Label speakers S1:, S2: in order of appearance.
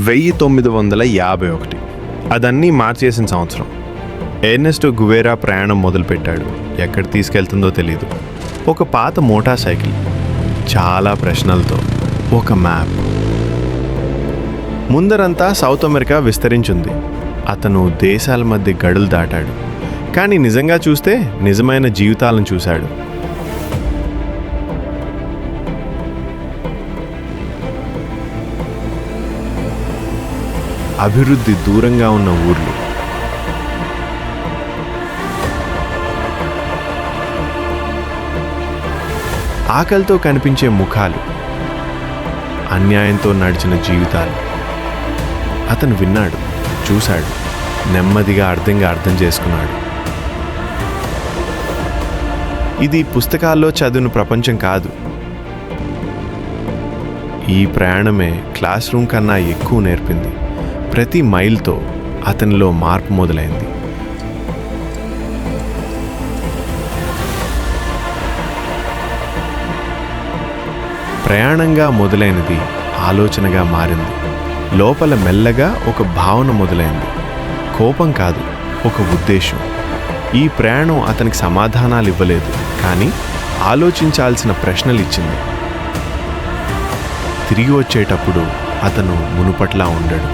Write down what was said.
S1: 1951. అదన్నీ మార్చేసిన సంవత్సరం. Ernesto Guevara ప్రయాణం మొదలుపెట్టాడు. ఎక్కడ తీసుకెళ్తుందో తెలీదు. ఒక పాత మోటార్ సైకిల్, చాలా ప్రశ్నలతో, ఒక మ్యాప్. ముందరంతా సౌత్ అమెరికా విస్తరించింది. అతను దేశాల మధ్య గడులు దాటాడు. కానీ నిజంగా చూస్తే నిజమైన జీవితాలను చూశాడు. అభివృద్ధి దూరంగా ఉన్న ఊర్లు, ఆకలితో కనిపించే ముఖాలు, అన్యాయంతో నడిచిన జీవితాలు. అతను విన్నాడు, చూశాడు, నెమ్మదిగా అర్థం చేసుకున్నాడు. ఇది పుస్తకాల్లో చదివిన ప్రపంచం కాదు. ఈ ప్రయాణమే క్లాస్ రూమ్ కన్నా ఎక్కువ నేర్పింది. ప్రతి మైల్తో అతనిలో మార్పు మొదలైంది. ప్రయాణంగా మొదలైనది ఆలోచనగా మారింది. లోపల మెల్లగా ఒక భావన మొదలైంది. కోపం కాదు, ఒక ఉద్దేశం. ఈ ప్రయాణం అతనికి సమాధానాలు ఇవ్వలేదు, కానీ ఆలోచించాల్సిన ప్రశ్నలు ఇచ్చింది. తిరిగి వచ్చేటప్పుడు అతను మునుపట్లా ఉండడు.